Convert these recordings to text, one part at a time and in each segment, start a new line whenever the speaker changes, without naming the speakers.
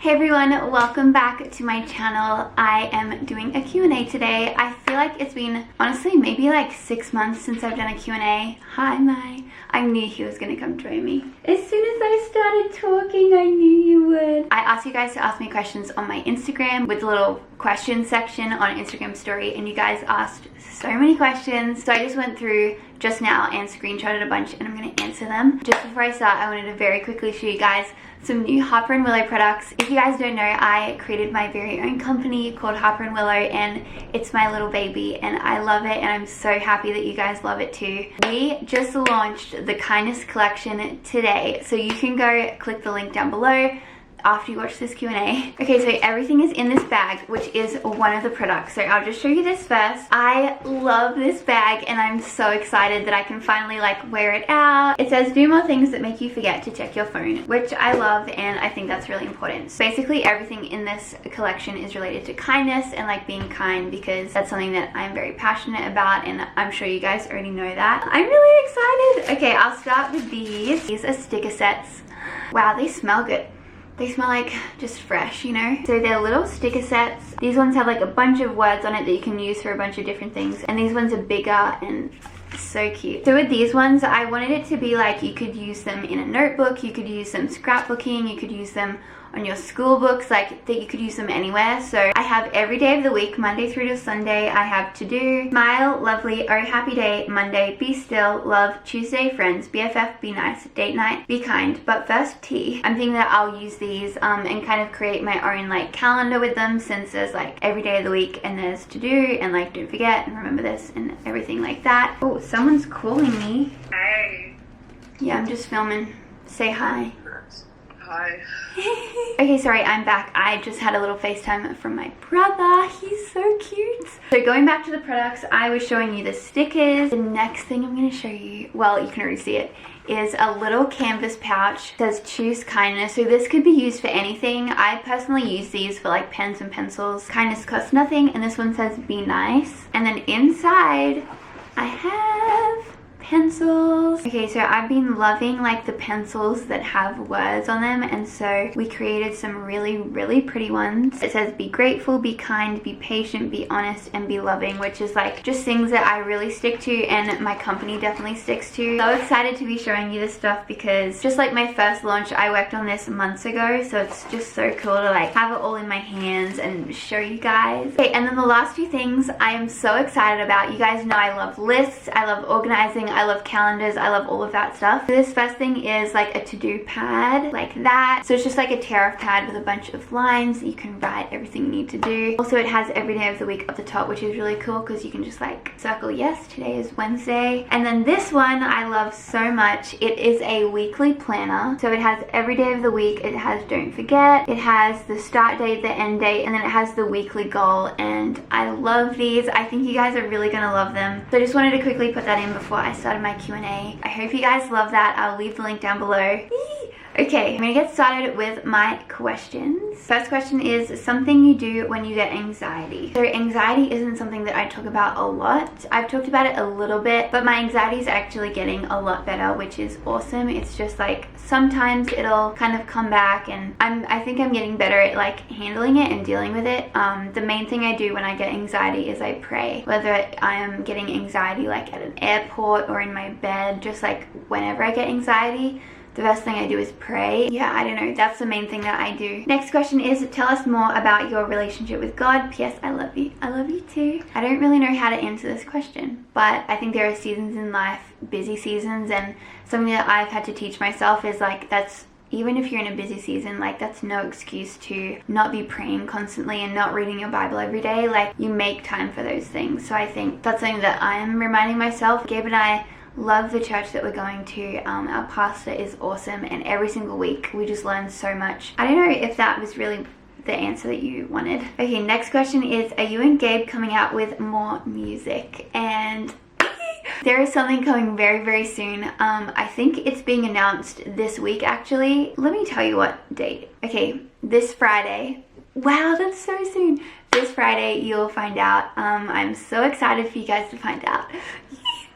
Hey everyone, welcome back to my channel. I am doing a Q&A today. I feel like it's been, honestly, maybe like 6 months since I've done a Q&A. Hi, Mai. I knew he was gonna come join me. As soon as I started talking, I knew you would. I asked you guys to ask me questions on my Instagram with the little question section on Instagram story, and you guys asked so many questions. So I just went through just now and screenshotted a bunch, and I'm gonna answer them. Just before I start, I wanted to very quickly show you guys some new Harper & Willow products. If you guys don't know, I created my very own company called Harper & Willow, and it's my little baby, and I love it, and I'm so happy that you guys love it too. We just launched the Kindness Collection today, so you can go click the link down below after you watch this Q&A. Okay, so everything is in this bag, which is one of the products. So I'll just show you this first. I love this bag, and I'm so excited that I can finally like wear it out. It says do more things that make you forget to check your phone, which I love, and I think that's really important. So basically everything in this collection is related to kindness and like being kind, because that's something that I'm very passionate about, and I'm sure you guys already know that. I'm really excited. Okay, I'll start with these. These are sticker sets. Wow, they smell good. They smell like just fresh, you know? So they're little sticker sets. These ones have like a bunch of words on it that you can use for a bunch of different things. And these ones are bigger and so cute. So with these ones, I wanted it to be like you could use them in a notebook, you could use them scrapbooking, you could use them on your school books, like that you could use them anywhere. So I have every day of the week, Monday through to Sunday. I have to do, smile, lovely, oh happy day, Monday, be still, love, Tuesday, friends, BFF, be nice, date night, be kind, but first tea. I'm thinking that I'll use these and kind of create my own like calendar with them, since there's like every day of the week and there's to do and like don't forget and remember this and everything like that. Oh, someone's calling me.
Hey.
Yeah, I'm just filming. Say hi.
Hi.
Okay, sorry, I'm back. I just had a little FaceTime from my brother. He's so cute. So going back to the products, I was showing you the stickers. The next thing I'm going to show you, well, you can already see it, is a little canvas pouch. It says choose kindness. So this could be used for anything. I personally use these for like pens and pencils. Kindness costs nothing, and this one says be nice. And then inside I have pencils. Okay, so I've been loving like the pencils that have words on them, and so we created some really pretty ones. It says be grateful, be kind, be patient, be honest, and be loving, which is like just things that I really stick to and my company definitely sticks to. So excited to be showing you this stuff, because just like my first launch, I worked on this months ago, so it's just so cool to like have it all in my hands and show you guys. Okay, and then the last few things I am so excited about. You guys know I love lists, I love organizing, I love calendars, I love all of that stuff. So this first thing is like a to-do pad, like that. So it's just like a tear-off pad with a bunch of lines that you can write everything you need to do. Also, it has every day of the week at the top, which is really cool because you can just like circle, yes, today is Wednesday. And then this one I love so much. It is a weekly planner. So it has every day of the week, it has don't forget, it has the start date, the end date, and then it has the weekly goal. And I love these. I think you guys are really gonna love them. So I just wanted to quickly put that in before I started my Q&A. I hope you guys love that. I'll leave the link down below. Okay, I'm gonna get started with my questions. First question is something you do when you get anxiety. So anxiety isn't something that I talk about a lot. I've talked about it a little bit, but my anxiety is actually getting a lot better, which is awesome. It's just like sometimes it'll kind of come back, and I think I'm getting better at like handling it and dealing with it. The main thing I do when I get anxiety is I pray. Whether I am getting anxiety like at an airport or in my bed, just like whenever I get anxiety, the best thing I do is pray. Yeah, I don't know. That's the main thing that I do. Next question is, tell us more about your relationship with God. P.S. I love you. I love you too. I don't really know how to answer this question, but I think there are seasons in life, busy seasons, and something that I've had to teach myself is like that's, even if you're in a busy season, like that's no excuse to not be praying constantly and not reading your Bible every day. Like you make time for those things. So I think that's something that I'm reminding myself. Gabe and I love the church that we're going to. Our pastor is awesome, and every single week we just learn so much. I don't know if that was really the answer that you wanted. Okay, next question is, are you and Gabe coming out with more music? And there is something coming very soon. I think it's being announced this week actually. Let me tell you what date. Okay, this Friday. Wow, that's so soon. This Friday you'll find out. I'm so excited for you guys to find out.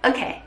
Okay.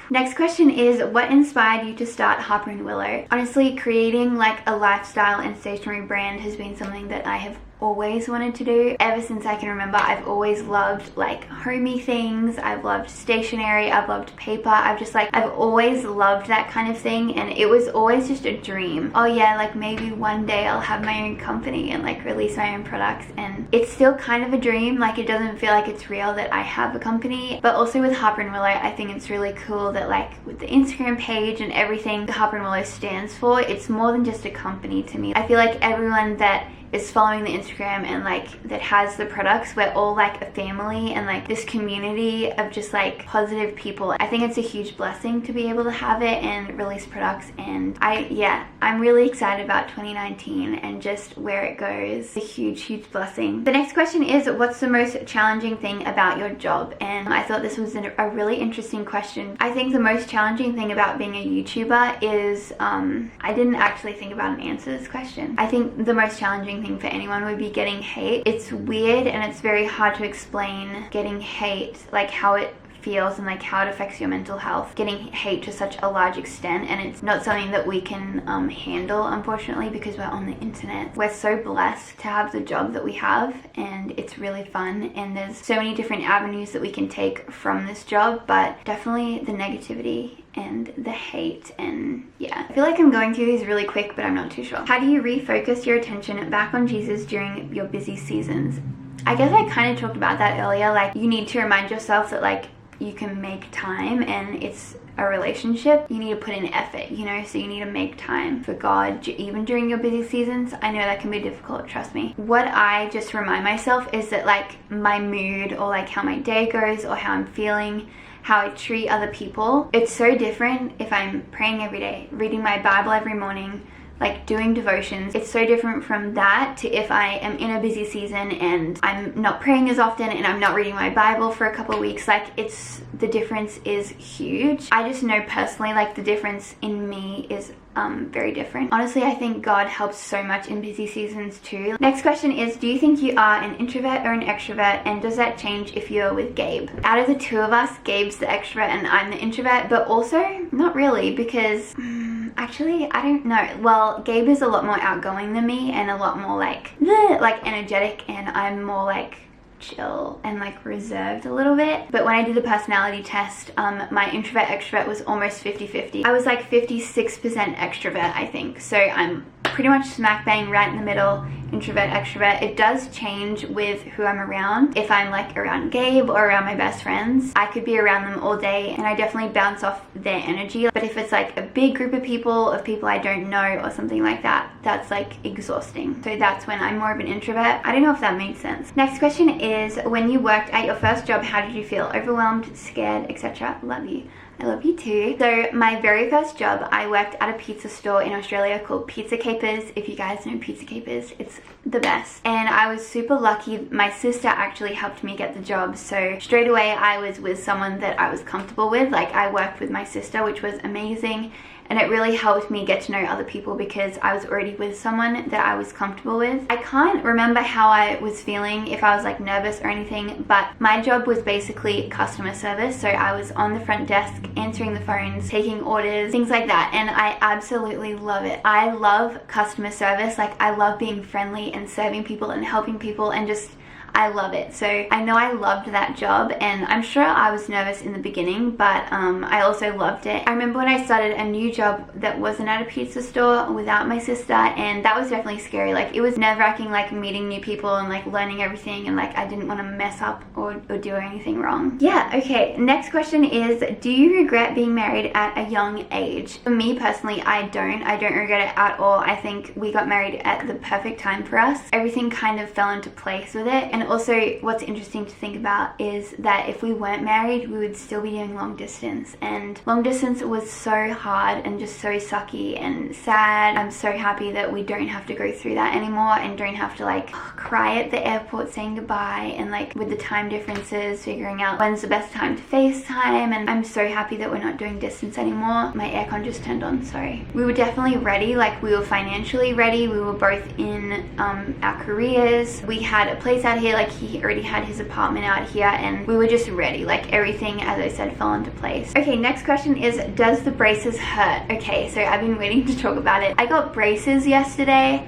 Next question is, what inspired you to start Harper & Willow? Honestly, creating like a lifestyle and stationery brand has been something that I have always wanted to do. Ever since I can remember, I've always loved like homey things. I've loved stationery. I've loved paper. I've always loved that kind of thing, and it was always just a dream. Oh yeah, like maybe one day I'll have my own company and like release my own products, and it's still kind of a dream. Like it doesn't feel like it's real that I have a company. But also with Harper & Willow, I think it's really cool that like with the Instagram page and everything the Harper & Willow stands for, it's more than just a company to me. I feel like everyone that is following the Instagram and like that has the products, we're all like a family and like this community of just like positive people. I think it's a huge blessing to be able to have it and release products, and I'm really excited about 2019 and just where it goes. A huge blessing. The next question is, what's the most challenging thing about your job? And I thought this was a really interesting question. I think the most challenging thing about being a YouTuber is I didn't actually think about an answer to this question. I think the most challenging thing for anyone would be getting hate. It's weird and it's very hard to explain getting hate, like how it feels and like how it affects your mental health, getting hate to such a large extent, and it's not something that we can handle, unfortunately, because we're on the internet. We're so blessed to have the job that we have, and it's really fun, and there's so many different avenues that we can take from this job, but definitely the negativity and the hate, and yeah. I feel like I'm going through these really quick, but I'm not too sure. How do you refocus your attention back on Jesus during your busy seasons? I guess I kind of talked about that earlier. Like, you need to remind yourself that like you can make time, and it's a relationship. You need to put in effort, you know, so you need to make time for God even during your busy seasons. I know that can be difficult, trust me. What I just remind myself is that like my mood, or like how my day goes, or how I'm feeling, how I treat other people, it's so different if I'm praying every day, reading my Bible every morning, like doing devotions. It's so different from that to if I am in a busy season and I'm not praying as often and I'm not reading my Bible for a couple of weeks. Like the difference is huge. I just know personally like the difference in me is very different. Honestly, I think God helps so much in busy seasons too. Next question is, do you think you are an introvert or an extrovert, and does that change if you're with Gabe? Out of the two of us, Gabe's the extrovert and I'm the introvert, but also not really, because actually I don't know. Well, Gabe is a lot more outgoing than me and a lot more like energetic, and I'm more like chill and like reserved a little bit. But when I did the personality test, my introvert extrovert was almost 50-50. I was like 56% extrovert, I think, so I'm pretty much smack bang right in the middle, introvert extrovert. It does change with who I'm around. If I'm like around Gabe or around my best friends, I could be around them all day and I definitely bounce off their energy. But if it's like a big group of people I don't know or something like that, that's like exhausting. So that's when I'm more of an introvert. I don't know if that makes sense. Next question is, when you worked at your first job, how did you feel? Overwhelmed, scared, etc.? Love you. I love you too. So my very first job, I worked at a pizza store in Australia called Pizza Capers. If you guys know Pizza Capers, it's the best. And I was super lucky. My sister actually helped me get the job. So straight away I was with someone that I was comfortable with. Like, I worked with my sister, which was amazing. And it really helped me get to know other people because I was already with someone that I was comfortable with. I can't remember how I was feeling, if I was like nervous or anything, but my job was basically customer service. So I was on the front desk, answering the phones, taking orders, things like that. And I absolutely love it. I love customer service. Like, I love being friendly and serving people and helping people, and just I love it. So I know I loved that job, and I'm sure I was nervous in the beginning, but I also loved it. I remember when I started a new job that wasn't at a pizza store without my sister, and that was definitely scary. Like, it was nerve-wracking, like meeting new people and like learning everything, and like I didn't want to mess up or do anything wrong. Yeah, okay. Next question is, do you regret being married at a young age? For me personally, I don't regret it at all. I think we got married at the perfect time for us. Everything kind of fell into place with it. And also, what's interesting to think about is that if we weren't married, we would still be doing long distance, and long distance was so hard and just so sucky and sad. I'm so happy that we don't have to go through that anymore, and don't have to like cry at the airport saying goodbye, and like with the time differences, figuring out when's the best time to FaceTime. And I'm so happy that we're not doing distance anymore. My aircon just turned on, sorry. We were definitely ready. Like, we were financially ready. We were both in our careers. We had a place out here. Essentially, like, he already had his apartment out here and we were just ready. Like, everything, as I said, fell into place. Okay, next question is, does the braces hurt? Okay, so I've been waiting to talk about it. I got braces yesterday.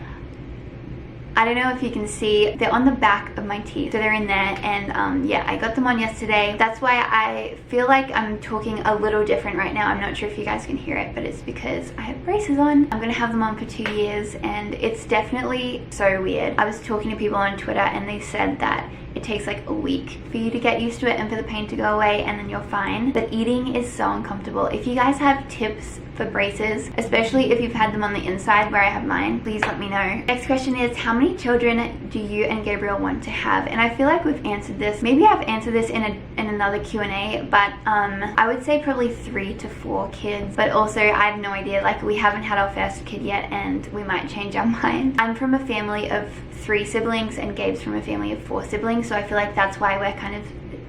I don't know if you can see, they're on the back of my teeth, so they're in there, and yeah, I got them on yesterday. That's why I feel like I'm talking a little different right now. I'm not sure if you guys can hear it, but it's because I have braces on. I'm gonna have them on for 2 years, and it's definitely so weird. I was talking to people on Twitter and they said that it takes like a week for you to get used to it and for the pain to go away, and then you're fine. But eating is so uncomfortable. If you guys have tips for braces, especially if you've had them on the inside where I have mine, please let me know. Next question is, how many children do you and Gabriel want to have? And I feel like we've answered this. Maybe I've answered this in another Q&A, but I would say probably 3 to 4 kids. But also, I have no idea. Like, we haven't had our first kid yet, and we might change our mind. I'm from a family of 3 siblings, and Gabe's from a family of 4 siblings, so I feel like that's why we're kind of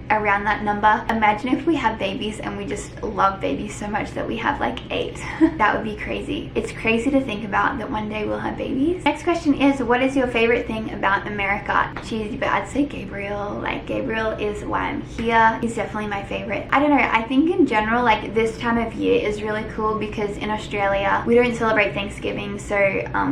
around that number. Imagine if we have babies and we just love babies so much that we have like 8. That would be crazy. It's crazy to think about that one day we'll have babies. Next question is, what is your favorite thing about America? Cheesy, but I'd say Gabriel. Like, Gabriel is why I'm here. He's definitely my favorite. I don't know, I think in general, like, this time of year is really cool because in Australia we don't celebrate Thanksgiving, so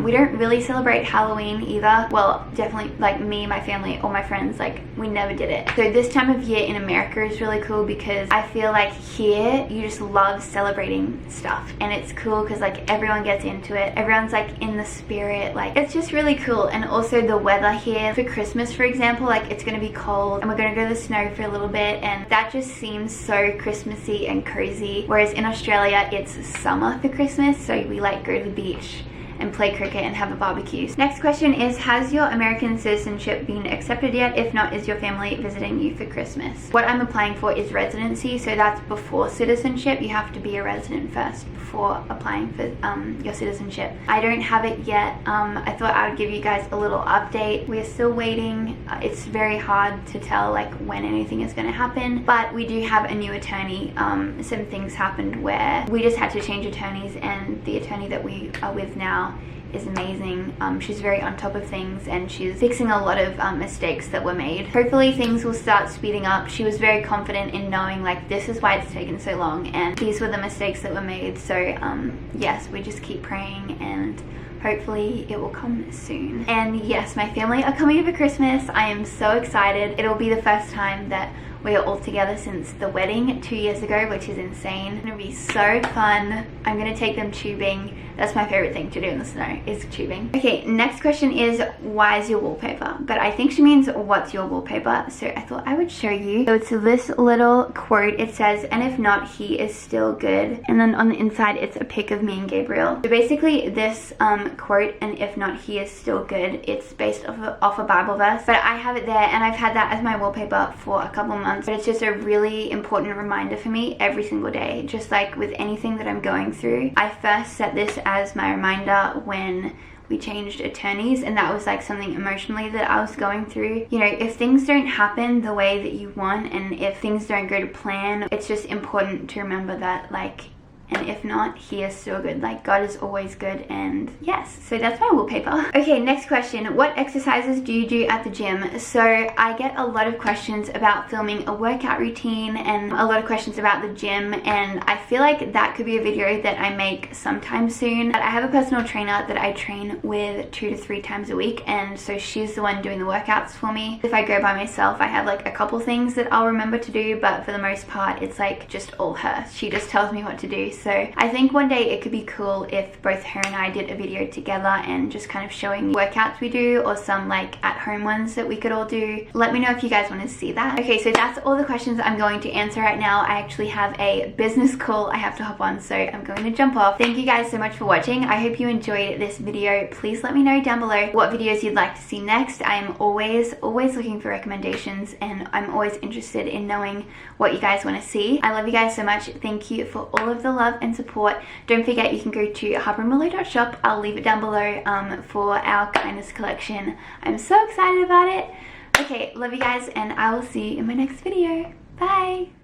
we don't really celebrate Halloween either. Well, definitely, like, me, my family, all my friends, like, we never did it. So this time of year in America is really cool because I feel like here you just love celebrating stuff, and it's cool because like everyone gets into it, everyone's like in the spirit, like it's just really cool. And also the weather here for Christmas, for example, like it's gonna be cold and we're gonna go to the snow for a little bit, and that just seems so Christmassy and cozy, whereas in Australia it's summer for Christmas, so we like go to the beach and play cricket and have a barbecue. Next question is, has your American citizenship been accepted yet? If not, is your family visiting you for Christmas? What I'm applying for is residency, so that's before citizenship. You have to be a resident first before applying for your citizenship. I don't have it yet. I thought I would give you guys a little update. We're still waiting. It's very hard to tell like when anything is going to happen, but we do have a new attorney. Some things happened where we just had to change attorneys, and the attorney that we are with now is amazing. She's very on top of things, and she's fixing a lot of mistakes that were made. Hopefully things will start speeding up. She was very confident in knowing like this is why it's taken so long and these were the mistakes that were made. So yes, we just keep praying and hopefully it will come soon. And yes, my family are coming over Christmas. I am so excited. It'll be the first time that we are all together since the wedding 2 years ago, which is insane. It's gonna be so fun. I'm gonna take them tubing. That's my favorite thing to do in the snow, is tubing. Okay, next question is, why is your wallpaper? But I think she means, what's your wallpaper? So I thought I would show you. So it's this little quote. It says, and if not, he is still good. And then on the inside, it's a pic of me and Gabriel. So basically this quote, and if not, he is still good, it's based off a Bible verse. But I have it there, and I've had that as my wallpaper for a couple months. But it's just a really important reminder for me every single day. Just like with anything that I'm going through, I first set this as my reminder when we changed attorneys, and that was like something emotionally that I was going through. You know, if things don't happen the way that you want, and if things don't go to plan, it's just important to remember that, like, and if not, he is still good. Like, God is always good. And yes, so that's my wallpaper. Okay, next question. What exercises do you do at the gym? So I get a lot of questions about filming a workout routine and a lot of questions about the gym, and I feel like that could be a video that I make sometime soon. But I have a personal trainer that I train with 2 to 3 times a week, and so she's the one doing the workouts for me. If I go by myself, I have like a couple things that I'll remember to do, but for the most part it's like just all her. She just tells me what to do. So I think one day it could be cool if both her and I did a video together and just kind of showing workouts we do, or some like at home ones that we could all do. Let me know if you guys want to see that. Okay, so that's all the questions I'm going to answer right now. I actually have a business call I have to hop on, so I'm going to jump off. Thank you guys so much for watching. I hope you enjoyed this video. Please let me know down below what videos you'd like to see next. I am always looking for recommendations, and I'm always interested in knowing what you guys want to see. I love you guys so much. Thank you for all of the love and support. Don't forget, you can go to harperandmillow.shop. I'll leave it down below for our kindness collection. I'm so excited about it. Okay, love you guys, and I will see you in my next video. Bye.